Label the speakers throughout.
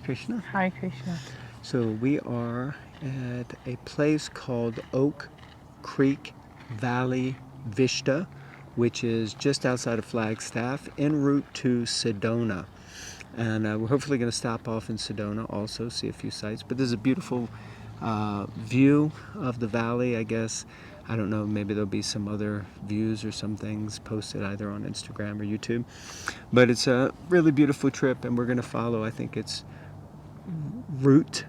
Speaker 1: Krishna.
Speaker 2: Hare Krishna.
Speaker 1: So we are at a place called Oak Creek Valley Vista, which is just outside of Flagstaff, en route to Sedona. And we're hopefully going to stop off in Sedona also, see a few sights. But there's a beautiful view of the valley, I guess. I don't know, maybe there'll be some other views or some things posted either on Instagram or YouTube. But it's a really beautiful trip, and we're going to follow, I think it's route.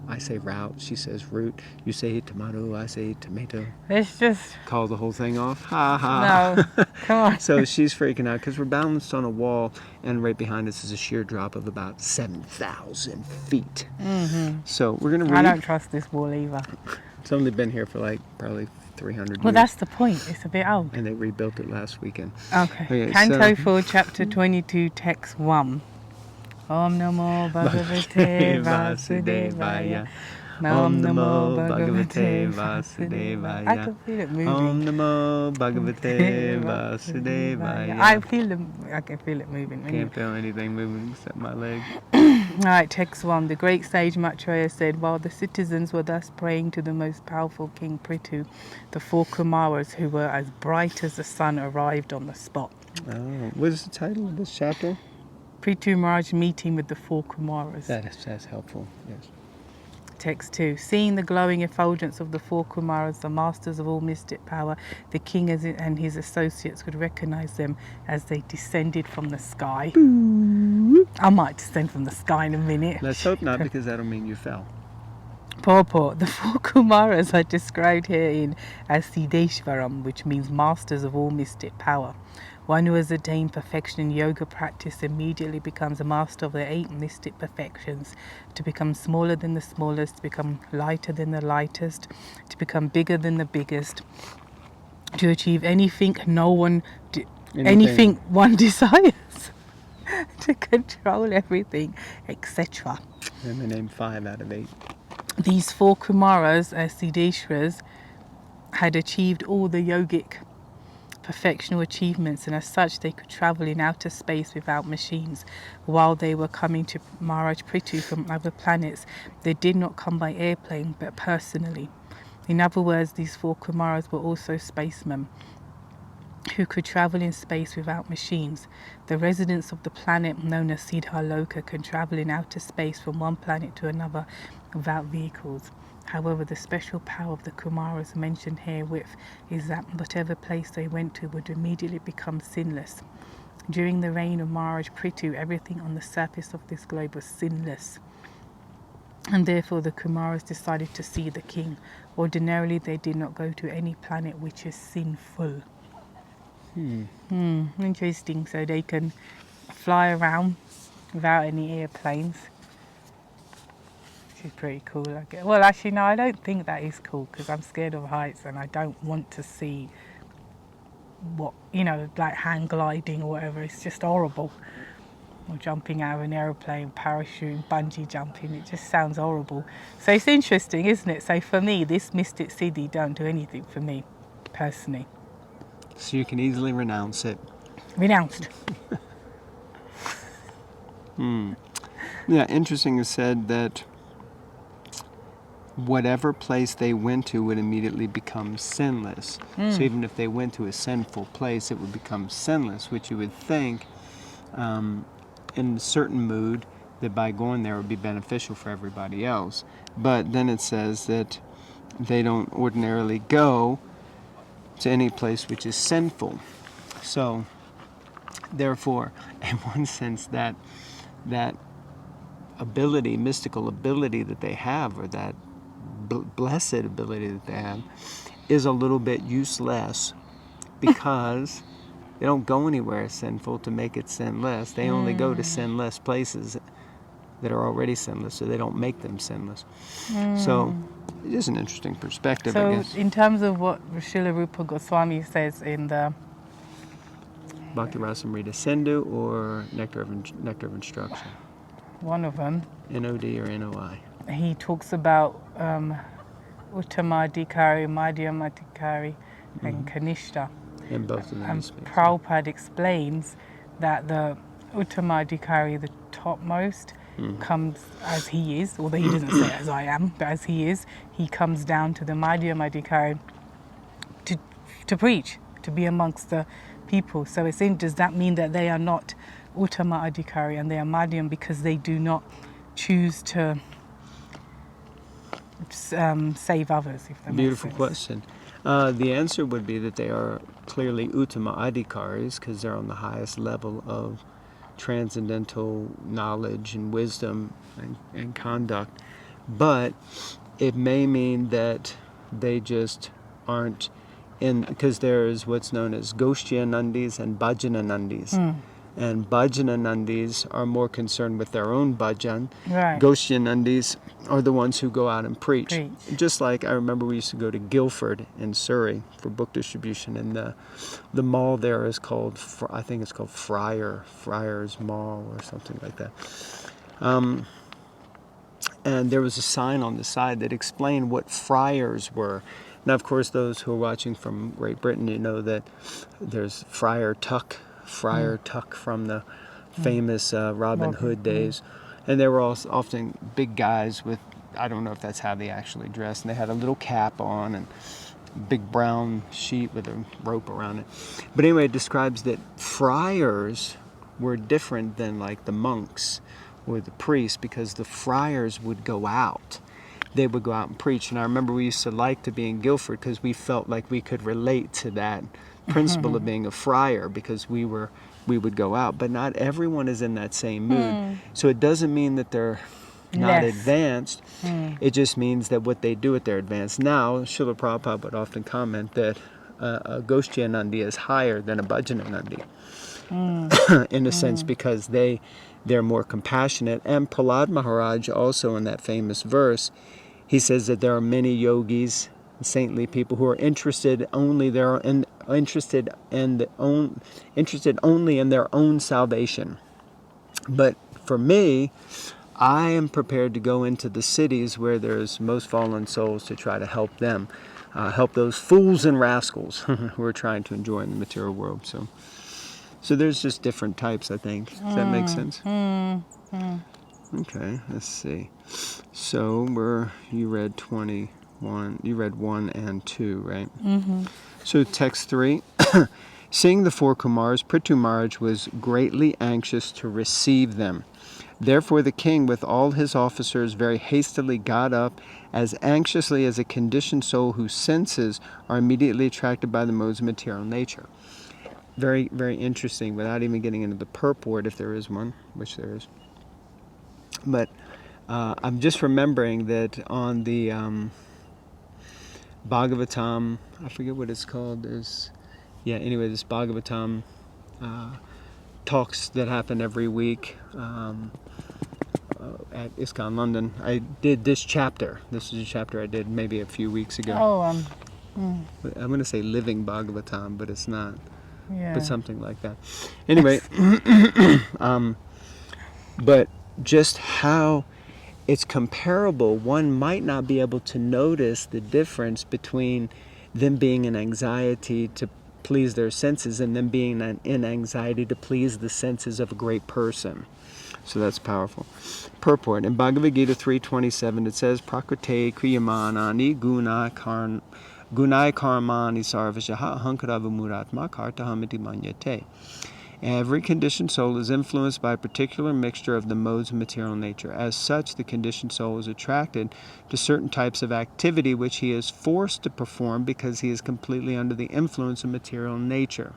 Speaker 1: I say route, she says route. You say tomato, I say tomato.
Speaker 2: Let's just
Speaker 1: Call the whole thing off. Ha ha.
Speaker 2: no. Come on.
Speaker 1: So she's freaking out because we're balanced on a wall, and right behind us is a sheer drop of about 7,000 feet.
Speaker 2: Mm-hmm.
Speaker 1: So we're going to read.
Speaker 2: I don't trust this wall either.
Speaker 1: It's only been here for like probably 300 years.
Speaker 2: Well, that's the point. It's a bit old.
Speaker 1: And they rebuilt it last weekend.
Speaker 2: Okay. Canto 4, Chapter 22, Text 1. Om Namo Bhagavate Vasudevaya. Om Namo Bhagavate Vasudevaya. I can feel it moving.
Speaker 1: Om Namo Bhagavate Vasudevaya.
Speaker 2: I can feel it moving.
Speaker 1: Can't feel anything moving except my leg.
Speaker 2: Alright, text 1. The great sage Maitreya said, while the citizens were thus praying to the most powerful King Prithu, the 4 Kumaras who were as bright as the sun arrived on the spot.
Speaker 1: Oh, what is the title of this chapter?
Speaker 2: Prithu Maharaj meeting with the 4 Kumaras.
Speaker 1: That's helpful, yes.
Speaker 2: Text 2. Seeing the glowing effulgence of the 4 Kumaras, the masters of all mystic power, the king and his associates could recognize them as they descended from the sky. I might descend from the sky in a minute.
Speaker 1: Let's hope not, because that'll mean you fell.
Speaker 2: Purport. The 4 Kumaras are described herein as Siddheshwaram, which means masters of all mystic power. One who has attained perfection in yoga practice immediately becomes a master of the 8 mystic perfections, to become smaller than the smallest, to become lighter than the lightest, to become bigger than the biggest, to achieve anything one desires, to control everything, etc.
Speaker 1: And they named 5 out of 8.
Speaker 2: These 4 Kumaras, as Siddheshwaras, had achieved all the yogic perfectional achievements, and as such they could travel in outer space without machines. While they were coming to Maharaj Prithu from other planets, they did not come by airplane but personally. In other words, these 4 Kumaras were also spacemen who could travel in space without machines. The residents of the planet known as Siddhaloka can travel in outer space from one planet to another without vehicles. However, the special power of the Kumaras mentioned herewith is that whatever place they went to would immediately become sinless. During the reign of Maharaj Prithu, everything on the surface of this globe was sinless, and therefore the Kumaras decided to see the king. Ordinarily, they did not go to any planet which is sinful. Interesting. So they can fly around without any airplanes. Which is pretty cool, I guess. Well, actually, no, I don't think that is cool, because I'm scared of heights and I don't want to see what, like hang gliding or whatever. It's just horrible. Or jumping out of an aeroplane, parachuting, bungee jumping. It just sounds horrible. So it's interesting, isn't it? So for me, this mystic siddhi don't do anything for me, personally.
Speaker 1: So you can easily renounce it.
Speaker 2: Renounced.
Speaker 1: Yeah, interesting. It said that whatever place they went to would immediately become sinless. So even if they went to a sinful place, it would become sinless, which you would think in a certain mood that by going there would be beneficial for everybody else. But then it says that they don't ordinarily go to any place which is sinful. So therefore, in one sense, that ability, mystical ability that they have, or that blessed ability that they have, is a little bit useless, because they don't go anywhere sinful to make it sinless. They only go to sinless places that are already sinless, so they don't make them sinless. So it is an interesting perspective, I guess.
Speaker 2: So in terms of what Srila Rupa Goswami says in the
Speaker 1: Bhakti Rasamrita Sindhu or Nectar of Instruction?
Speaker 2: One of them.
Speaker 1: NOD or NOI?
Speaker 2: He talks about Uttamadhikari, Madhyamadhikari, and Kanishta.
Speaker 1: In both of them.
Speaker 2: And Prabhupada explains that the Uttamadhikari, the topmost, comes as he is, although he doesn't say as I am, but as he is, he comes down to the Madhyama Adhikari to preach, to be amongst the people. So it's saying, does that mean that they are not Uttama Adhikari and they are Madhyam because they do not choose to save others, if that
Speaker 1: Beautiful
Speaker 2: makes sense?
Speaker 1: question. The answer would be that they are clearly Uttama Adhikaris because they're on the highest level of transcendental knowledge and wisdom and conduct. But it may mean that they just aren't in, because there's what's known as Goshtyanandis and Bhajananandis. And Bhajananandis are more concerned with their own bhajan.
Speaker 2: Right.
Speaker 1: Goshtyanandis are the ones who go out and preach.
Speaker 2: Preach.
Speaker 1: Just like I remember we used to go to Guildford in Surrey for book distribution, and the mall there is called, I think it's called Friars Mall or something like that. And there was a sign on the side that explained what friars were. Now, of course, those who are watching from Great Britain, you know that there's Friar Tuck from the famous Robin Hood days. And they were all often big guys with, I don't know if that's how they actually dressed, and they had a little cap on and big brown sheet with a rope around it. But anyway, it describes that friars were different than like the monks or the priests, because the friars would go out. They would go out and preach. And I remember we used to like to be in Guildford because we felt like we could relate to that principle of being a friar, because we would go out. But not everyone is in that same mood. So it doesn't mean that they're not advanced. It just means that what they do at their advanced. Now, Srila Prabhupada would often comment that a Goshtyanandi is higher than a Bhajananandi in a sense, because they're more compassionate. And Prahlad Maharaj also, in that famous verse, he says that there are many yogis, saintly people, who are interested only in their own salvation. But for me, I am prepared to go into the cities where there's most fallen souls to try to help them, help those fools and rascals who are trying to enjoy in the material world. So there's just different types, I think. Does that make sense? Okay, let's see. So you read 21, you read 1 and 2, right? So text 3. Seeing the 4 Kumars, Prithu Maharaj was greatly anxious to receive them. Therefore the king, with all his officers, very hastily got up, as anxiously as a conditioned soul whose senses are immediately attracted by the modes of material nature. Very, very interesting, without even getting into the purport, if there is one, which there is. But I'm just remembering that on the Bhagavatam, I forget what it's called, this Bhagavatam talks that happen every week at ISKCON London. I did this chapter. This is a chapter I did maybe a few weeks ago. I'm going to say Living Bhagavatam, but it's not.
Speaker 2: Yeah.
Speaker 1: But something like that. Anyway, but just how it's comparable, one might not be able to notice the difference between them being in anxiety to please their senses and them being in anxiety to please the senses of a great person. So that's powerful. Purport. In Bhagavad Gita 3:27 it says, Prakrite kriyamanani gunai karmani sarvashaha ahankaravamuratma kartahamiti manyate. Every conditioned soul is influenced by a particular mixture of the modes of material nature. As such, the conditioned soul is attracted to certain types of activity which he is forced to perform because he is completely under the influence of material nature,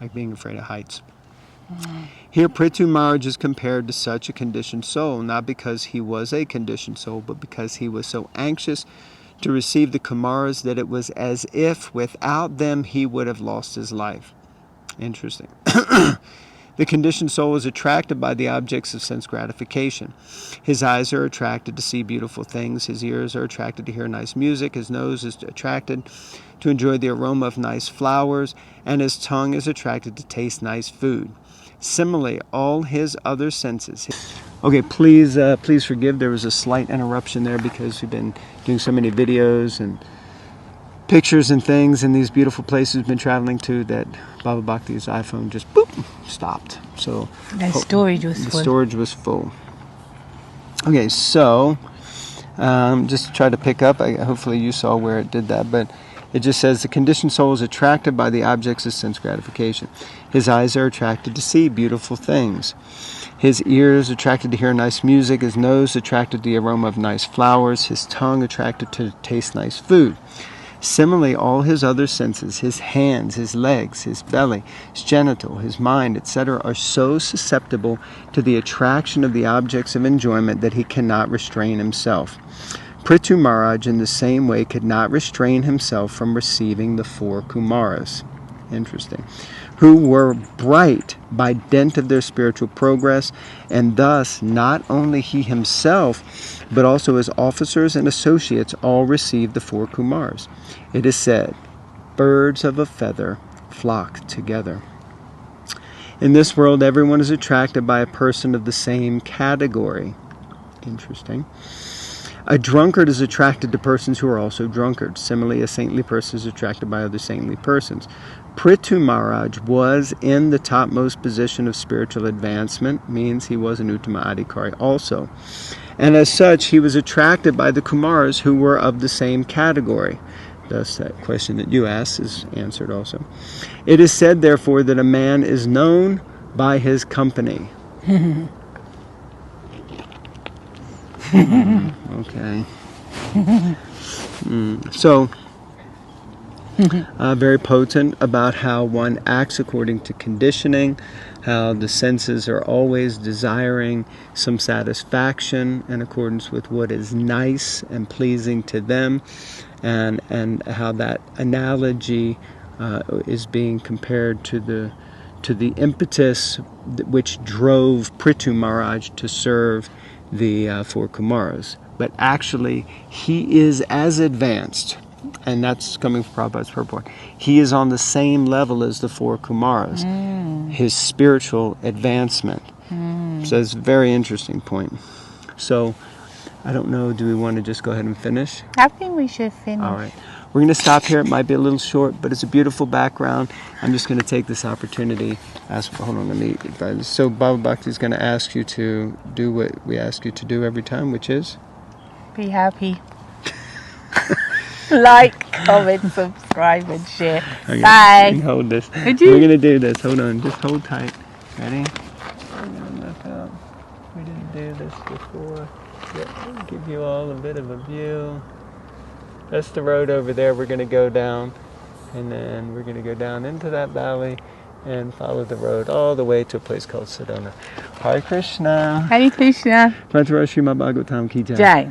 Speaker 1: like being afraid of heights. Here, Prithu Maharaj is compared to such a conditioned soul, not because he was a conditioned soul, but because he was so anxious to receive the Kumaras that it was as if without them he would have lost his life. Interesting. The conditioned soul is attracted by the objects of sense gratification. His eyes are attracted to see beautiful things. His ears are attracted to hear nice music. His nose is attracted to enjoy the aroma of nice flowers. And his tongue is attracted to taste nice food. Similarly, all his other senses. Okay, please forgive. There was a slight interruption there because we've been doing so many videos and pictures and things in these beautiful places we've been traveling to that Bhava Bhakti's iPhone just boop stopped. So
Speaker 2: The storage was
Speaker 1: the
Speaker 2: full.
Speaker 1: storage was full. Okay, so just to try to pick up, hopefully you saw where it did that, but it just says the conditioned soul is attracted by the objects of sense gratification. His eyes are attracted to see beautiful things. His ears attracted to hear nice music. His nose attracted to the aroma of nice flowers. His tongue attracted to taste nice food. Similarly, all his other senses, his hands, his legs, his belly, his genital, his mind, etc., are so susceptible to the attraction of the objects of enjoyment that he cannot restrain himself. Prithu Maharaj, in the same way, could not restrain himself from receiving the 4 Kumaras. Interesting. Who were bright by dint of their spiritual progress, and thus not only he himself, but also his officers and associates all received the 4 Kumars. It is said, birds of a feather flock together. In this world, everyone is attracted by a person of the same category. Interesting. A drunkard is attracted to persons who are also drunkards. Similarly, a saintly person is attracted by other saintly persons. Prithu Maharaj was in the topmost position of spiritual advancement, means he was an Uttama Adhikari also. And as such, he was attracted by the Kumars who were of the same category. Thus, that question that you asked is answered also. It is said, therefore, that a man is known by his company. Okay. So, very potent about how one acts according to conditioning, how the senses are always desiring some satisfaction in accordance with what is nice and pleasing to them, and how that analogy is being compared to the impetus which drove Prithu Maharaj to serve the 4 Kumaras. But actually, he is as advanced, and that's coming from Prabhupada's purport. He is on the same level as the 4 Kumaras, his spiritual advancement. So it's a very interesting point. So, I don't know, do we want to just go ahead and finish?
Speaker 2: I think we should finish.
Speaker 1: All right. We're going to stop here. It might be a little short, but it's a beautiful background. I'm just going to take this opportunity. Hold on, let me. So Bhava Bhakti is going to ask you to do what we ask you to do every time, which is?
Speaker 2: Be happy. Like, comment, subscribe, and share.
Speaker 1: Okay,
Speaker 2: Bye.
Speaker 1: you can hold this.
Speaker 2: Would you?
Speaker 1: We're going to do this. Hold on. Just hold tight. Ready? We're going to look up. We didn't do this before. Yeah, give you all a bit of a view. That's the road over there we're going to go down, and then we're going to go down into that valley and follow the road all the way to a place called Sedona. Hare Krishna.
Speaker 2: Hare Krishna.
Speaker 1: Pratara Srimad Bhagavatam ki jai.
Speaker 2: Jai.